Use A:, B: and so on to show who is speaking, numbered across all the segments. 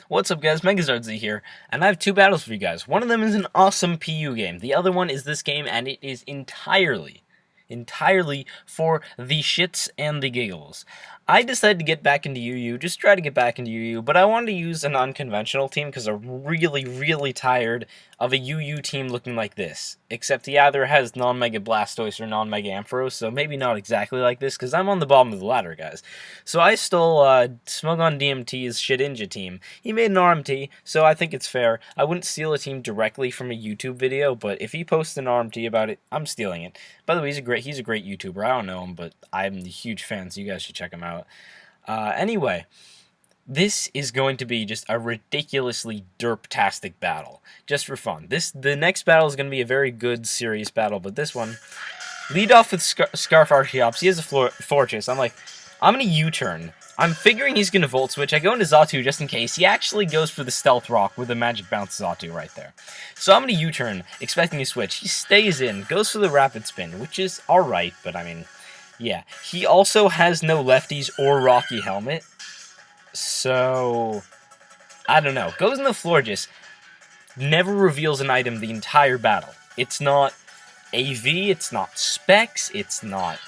A: What's up guys, Megazardsy here, and I have two battles for you guys. One of them is an awesome PUUU game. The other one is this game, and it is entirely for the shits and the giggles. I decided to get back into UU, just try to get back into UU, but I wanted to use an unconventional team because I'm really tired of a UU team looking like this. Except he either has non-Mega Blastoise or non-Mega Ampharos, so maybe not exactly like this, because I'm on the bottom of the ladder, guys. So I stole Smogon DMT's Shedinja team. He made an RMT, so I think it's fair. I wouldn't steal a team directly from a YouTube video, but if he posts an RMT about it, I'm stealing it. By the way, he's a great YouTuber. I don't know him, but I'm a huge fan, so you guys should check him out. Anyway, this is going to be just a ridiculously derp-tastic battle, just for fun. The next battle is going to be a very good, serious battle, but this one, lead off with Scarf Archeops. He has a Fortress. I'm like, I'm going to U-turn. I'm figuring he's going to Volt Switch. I go into Xatu just in case. He actually goes for the Stealth Rock with the Magic Bounce Xatu right there. So I'm going to U-turn, expecting a switch. He stays in, goes for the Rapid Spin, which is alright, but I mean, yeah. He also has no lefties or Rocky Helmet, so I don't know. Goes in the Florges, never reveals an item the entire battle. It's not AV, it's not Specs, it's not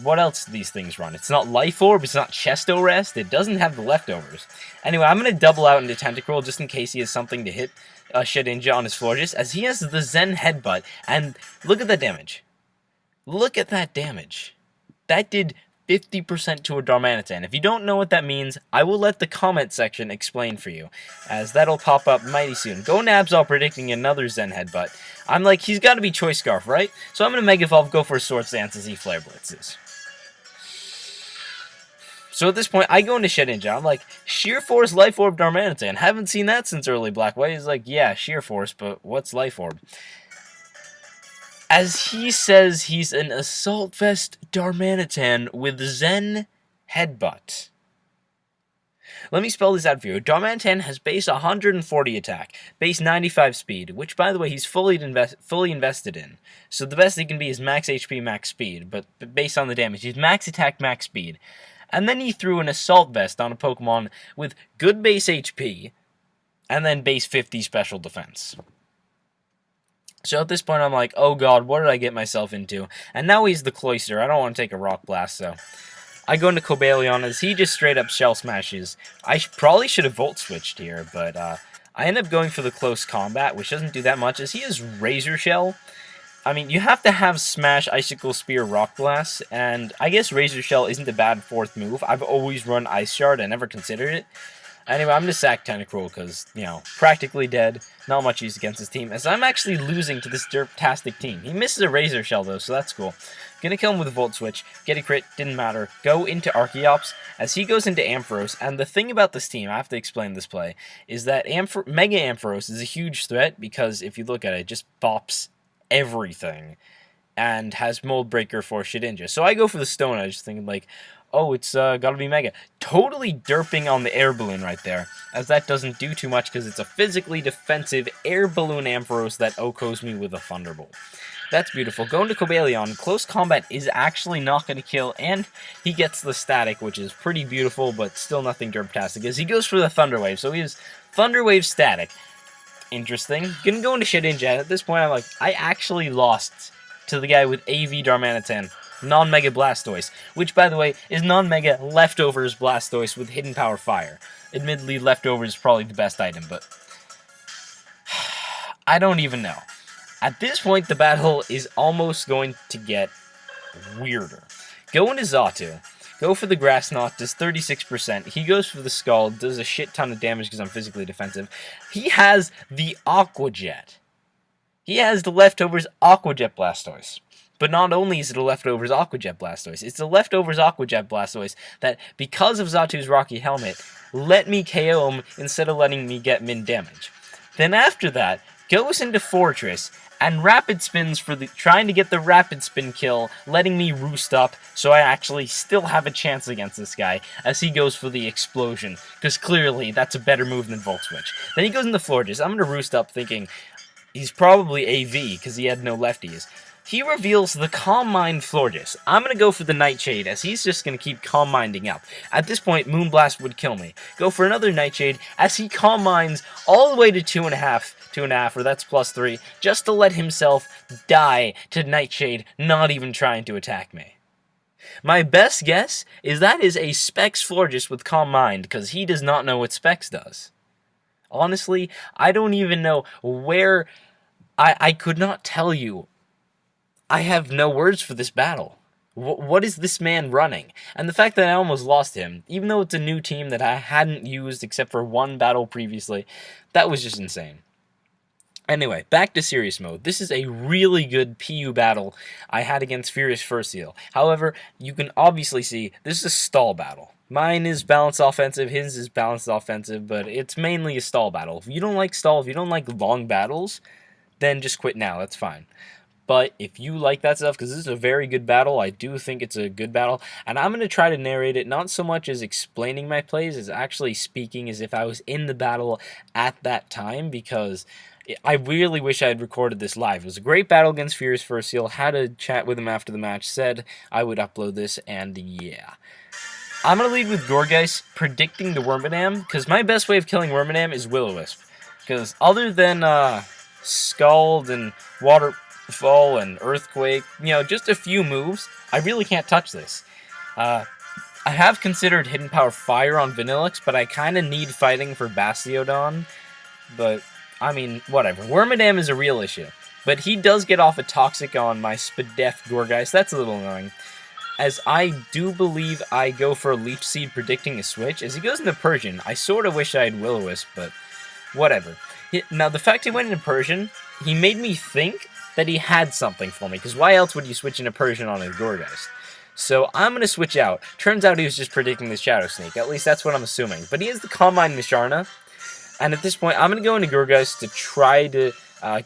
A: what else do these things run? It's not Life Orb, it's not Chesto Rest, it doesn't have the leftovers. Anyway, I'm going to double out into Tentacruel just in case he has something to hit Shedinja on his Florges, as he has the Zen Headbutt, and look at that damage. Look at that damage. That did 50% to a Darmanitan. If you don't know what that means, I will let the comment section explain for you, as that'll pop up mighty soon. Go Nabzal predicting another Zen Headbutt. I'm like, he's got to be Choice Scarf, right? So I'm going to Mega Evolve, go for a Swords Dance as he Flare Blitzes. So at this point, I go into Shedinja. I'm like, Sheer Force, Life Orb, Darmanitan. Haven't seen that since early Black White. He's like, yeah, Sheer Force, but what's Life Orb? As he says he's an Assault Vest Darmanitan with Zen Headbutt. Let me spell this out for you. Darmanitan has base 140 attack, base 95 speed, which, by the way, he's fully invested in. So the best he can be is max HP, max speed, but based on the damage, he's max attack, max speed. And then he threw an Assault Vest on a Pokemon with good base HP, and then base 50 special defense. So at this point, I'm like, oh god, what did I get myself into? And now he's the Cloyster. I don't want to take a Rock Blast, so I go into Cobalion as he just straight up Shell Smashes. I probably should have Volt Switched here, but I end up going for the Close Combat, which doesn't do that much, as he is Razor Shell. I mean, you have to have Smash, Icicle Spear, Rock Blast, and I guess Razor Shell isn't a bad fourth move. I've always run Ice Shard, I never considered it. Anyway, I'm going to sack Tentacruel because, you know, practically dead, not much use against his team, as I'm actually losing to this derptastic team. He misses a Razor Shell, though, so that's cool. Gonna kill him with a Volt Switch, get a crit, didn't matter. Go into Archeops, as he goes into Ampharos, and the thing about this team, I have to explain this play, is that Mega Ampharos is a huge threat, because if you look at it, it just bops everything, and has Mold Breaker for Shedinja. So I go for the Stone Edge, thinking like, oh, it's gotta be Mega. Totally derping on the Air Balloon right there, as that doesn't do too much because it's a physically defensive Air Balloon Ampharos that OHKOs me with a Thunderbolt. That's beautiful. Going to Cobalion, Close Combat is actually not going to kill, and he gets the Static, which is pretty beautiful, but still nothing derptastic, as he goes for the Thunder Wave, so he has Thunder Wave Static. Interesting. Gonna go into Shedinja, and at this point I'm like, I actually lost to the guy with AV Darmanitan. Non-Mega Blastoise, which, by the way, is non-Mega Leftovers Blastoise with Hidden Power Fire. Admittedly, Leftovers is probably the best item, but I don't even know. At this point, the battle is almost going to get weirder. Go into Xatu, go for the Grass Knot, does 36%. He goes for the Scald, does a shit ton of damage because I'm physically defensive. He has the Aqua Jet. He has the Leftovers Aqua Jet Blastoise. But not only is it a Leftovers Aqua Jet Blastoise, it's a Leftovers Aqua Jet Blastoise that, because of Xatu's Rocky Helmet, let me KO him instead of letting me get min damage. Then after that, goes into Fortress, and Rapid Spins for trying to get the Rapid Spin kill, letting me roost up, so I actually still have a chance against this guy, as he goes for the Explosion, because clearly that's a better move than Volt Switch. Then he goes into Florges. I'm going to roost up thinking he's probably AV, because he had no lefties. He reveals the Calm Mind Florges. I'm going to go for the Nightshade, as he's just going to keep Calm Minding up. At this point, Moonblast would kill me. Go for another Nightshade, as he Calm Minds all the way to 2.5, or that's +3, just to let himself die to Nightshade, not even trying to attack me. My best guess is that is a Specs Florges with Calm Mind, because he does not know what Specs does. Honestly, I don't even know where... I could not tell you. I have no words for this battle. What is this man running? And the fact that I almost lost him, even though it's a new team that I hadn't used except for one battle previously, that was just insane. Anyway, back to serious mode. This is a really good PUUU battle I had against Furious Furseal. However, you can obviously see this is a stall battle. Mine is balanced offensive, his is balanced offensive, but it's mainly a stall battle. If you don't like stall, if you don't like long battles, then just quit now, that's fine. But if you like that stuff, because this is a very good battle, I do think it's a good battle, and I'm going to try to narrate it not so much as explaining my plays, as actually speaking as if I was in the battle at that time, because I really wish I had recorded this live. It was a great battle against Furious Furseal, had a chat with him after the match, said I would upload this, and yeah. I'm going to lead with Gourgeist, predicting the Wormadam, because my best way of killing Wormadam is Will-O-Wisp, because other than Scald and Waterfall and Earthquake, you know, just a few moves, I really can't touch this. I have considered Hidden Power Fire on Vanillix, but I kind of need Fighting for Bastiodon, but, I mean, whatever. Wormadam is a real issue, but he does get off a Toxic on my Spadef Gourgeist. That's a little annoying, as I do believe I go for a Leech Seed predicting a switch. As he goes into Persian, I sort of wish I had Will-O-Wisp, but whatever. Now, the fact he went into Persian, he made me think that he had something for me, because why else would you switch into Persian on his Gourgeist? So I'm going to switch out. Turns out he was just predicting the Shadow Sneak. At least that's what I'm assuming. But he has the Calm Mind Misharna, and at this point, I'm going to go into Gourgeist to try to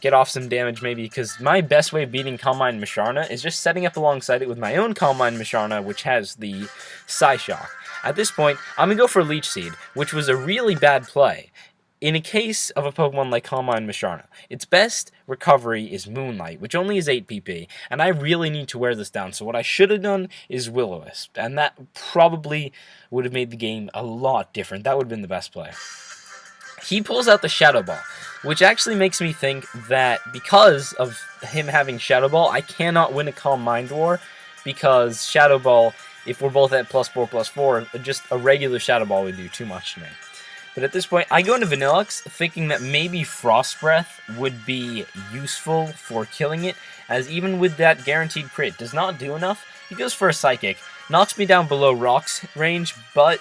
A: get off some damage, maybe, because my best way of beating Calm Mind Misharna is just setting up alongside it with my own Calm Mind Misharna, which has the Psyshock. At this point, I'm going to go for Leech Seed, which was a really bad play. In a case of a Pokemon like Calm Mind Misharna, its best recovery is Moonlight, which only is 8 PP, and I really need to wear this down, so what I should have done is Will-O-Wisp, and that probably would have made the game a lot different. That would have been the best play. He pulls out the Shadow Ball, which actually makes me think that because of him having Shadow Ball, I cannot win a Calm Mind War, because Shadow Ball, if we're both at +4/+4, just a regular Shadow Ball would do too much to me. But at this point, I go into Vanillix, thinking that maybe Frost Breath would be useful for killing it, as even with that guaranteed crit does not do enough. He goes for a Psychic, knocks me down below Rock's range, but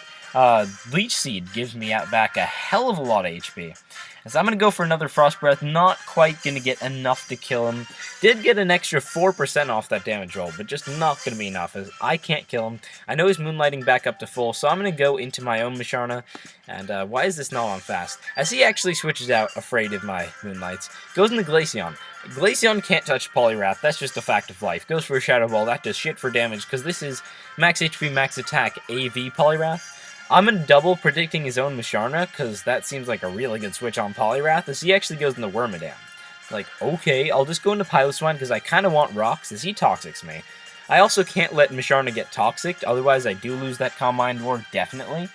A: Leech Seed gives me back a hell of a lot of HP. As I'm going to go for another Frost Breath, not quite going to get enough to kill him. Did get an extra 4% off that damage roll, but just not going to be enough, as I can't kill him. I know he's Moonlighting back up to full, so I'm going to go into my own Misharna. And why is this not on fast? As he actually switches out, afraid of my Moonlights. Goes into Glaceon. Glaceon can't touch Poliwrath, that's just a fact of life. Goes for a Shadow Ball, that does shit for damage, because this is max HP, max attack, AV Poliwrath. I'm going to double predicting his own Misharna, because that seems like a really good switch on Poliwrath, as he actually goes into Wormadam. Like, okay, I'll just go into Piloswine, because I kind of want Rocks, as he Toxics me. I also can't let Misharna get Toxic, otherwise I do lose that Calm Mind War, definitely.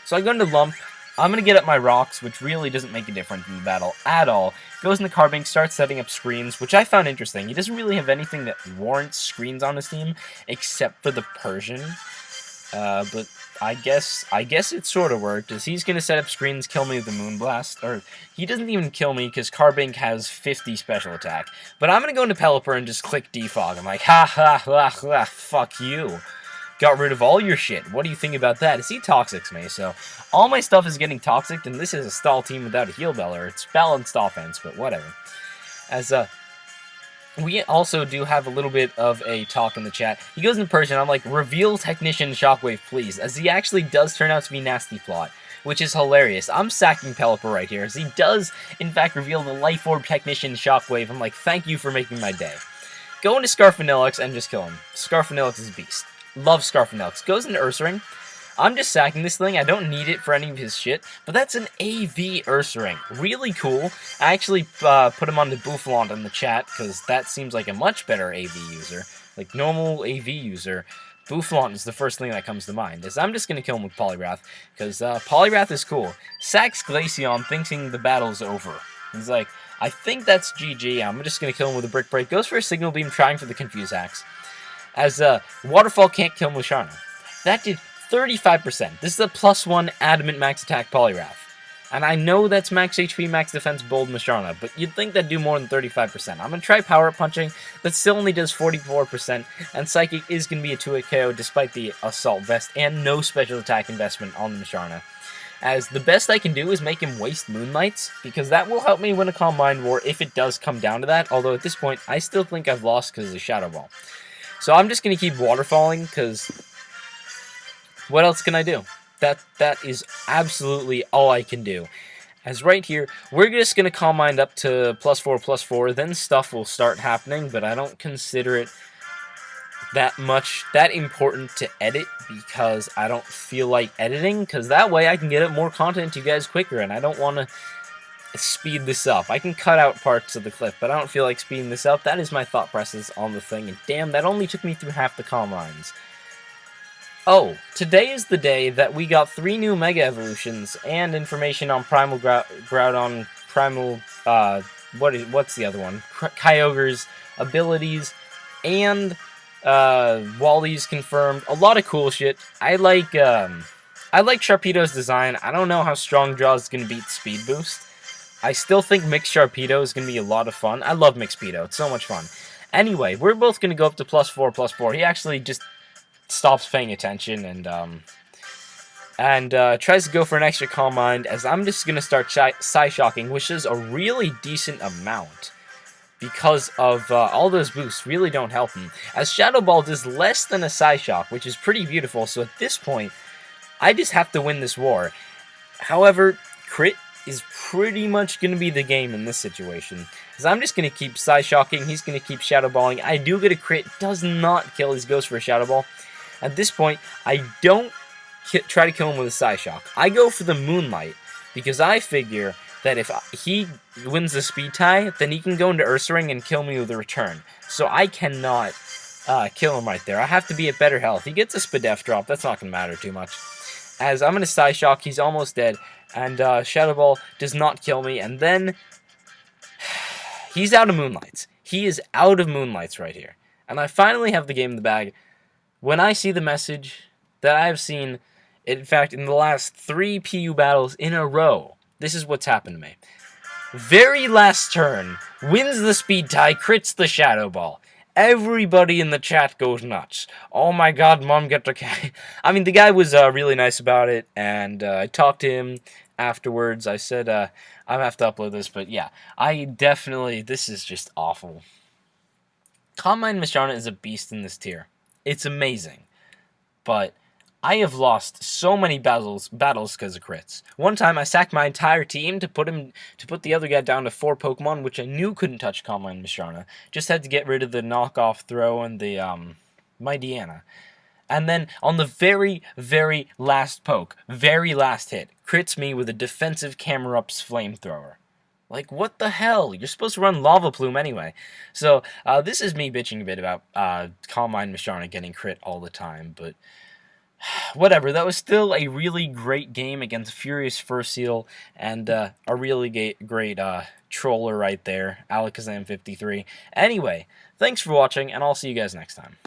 A: So I go into Lump. I'm going to get up my Rocks, which really doesn't make a difference in the battle at all. Goes into Carbink, starts setting up screens, which I found interesting. He doesn't really have anything that warrants screens on his team, except for the Persian. But I guess it sort of worked, as he's going to set up screens, kill me with the Moonblast, or he doesn't even kill me because Carbink has 50 special attack. But I'm going to go into Pelipper and just click Defog. I'm like, ha ha ha ha, fuck you. Got rid of all your shit. What do you think about that? As he Toxics me, so all my stuff is getting Toxic, and this is a stall team without a Heal Beller. It's balanced offense, but whatever. As, we also do have a little bit of a talk in the chat. He goes in Persian, I'm like, reveal Technician Shockwave, please, as he actually does turn out to be Nasty Plot, which is hilarious. I'm sacking Pelipper right here, as he does, in fact, reveal the Life Orb Technician Shockwave. I'm like, thank you for making my day. Go into Scarfinilix and just kill him. Scarfinilix is a beast. Love Scarfinilix. Goes into Ursaring. I'm just sacking this thing. I don't need it for any of his shit, but that's an AV Ursaring. Really cool. I actually put him on the Boufflant in the chat, because that seems like a much better AV user. Like, normal AV user, Boufflant is the first thing that comes to mind. Is I'm just going to kill him with Poliwrath, because Poliwrath is cool. Sacks Glaceon thinking the battle's over. He's like, I think that's GG, I'm just going to kill him with a Brick Break. Goes for a Signal Beam, trying for the Confuse Axe. As Waterfall can't kill Musharna. That did 35%. This is a +1 Adamant max attack Poliwrath. And I know that's max HP, max defense, bold Musharna, but you'd think that'd do more than 35%. I'm going to try Power Up Punching. That still only does 44%. And Psychic is going to be a 2-hit KO despite the Assault Vest and no special attack investment on the Musharna. As the best I can do is make him waste Moonlights, because that will help me win a Combine War if it does come down to that. Although at this point, I still think I've lost because of the Shadow Ball. So I'm just going to keep waterfalling, because what else can I do? That is absolutely all I can do. As right here, we're just going to Calm Mind up to +4/+4, then stuff will start happening, but I don't consider it that important to edit, because I don't feel like editing, because that way I can get up more content to you guys quicker, and I don't want to speed this up. I can cut out parts of the clip, but I don't feel like speeding this up. That is my thought process on the thing, and damn, that only took me through half the Calm Minds. Oh, today is the day that we got 3 new Mega Evolutions, and information on Primal Groudon, Primal, what's the other one? Kyogre's abilities, and Wally's confirmed. A lot of cool shit. I like Sharpedo's design. I don't know how Strong Jaw is going to beat Speed Boost. I still think Mixed Sharpedo is going to be a lot of fun. I love Mixed Speedo. It's so much fun. Anyway, we're both going to go up to +4/+4. He actually just stops paying attention and tries to go for an extra Calm Mind, as I'm just going to start Psyshocking, which is a really decent amount, because of all those boosts really don't help him. As Shadow Ball does less than a Psyshock, which is pretty beautiful, so at this point, I just have to win this war. However, crit is pretty much going to be the game in this situation. Because I'm just going to keep Psyshocking, he's going to keep Shadow Balling. I do get a crit, does not kill, he goes for a Shadow Ball. At this point, I don't try to kill him with a Psyshock. I go for the Moonlight, because I figure that if he wins the speed tie, then he can go into Ursaring and kill me with a return. So I cannot kill him right there. I have to be at better health. He gets a Spadef drop, that's not going to matter too much. As I'm going to Psyshock, he's almost dead, and Shadow Ball does not kill me, and then he's out of Moonlights. He is out of Moonlights right here. And I finally have the game in the bag. When I see the message that I have seen, in fact, in the last 3 PUUU battles in a row, this is what's happened to me. Very last turn, wins the speed tie, crits the Shadow Ball. Everybody in the chat goes nuts. Oh my god, Mom, get the cat. I mean, the guy was really nice about it, and I talked to him afterwards. I said, I have to upload this, but yeah, this is just awful. Calm Mind Musharna is a beast in this tier. It's amazing, but I have lost so many battles because of crits. One time I sacked my entire team to put the other guy down to 4 Pokemon, which I knew couldn't touch Calm Mind Musharna. Just had to get rid of the knockoff throw and the my Deanna. And then on the very, very last poke, very last hit, crits me with a defensive Camerup's Flamethrower. Like, what the hell? You're supposed to run Lava Plume anyway. So, this is me bitching a bit about Calm Mind Musharna getting crit all the time, but whatever. That was still a really great game against Furious Furseal, and a really great troller right there, Alakazam 53. Anyway, thanks for watching, and I'll see you guys next time.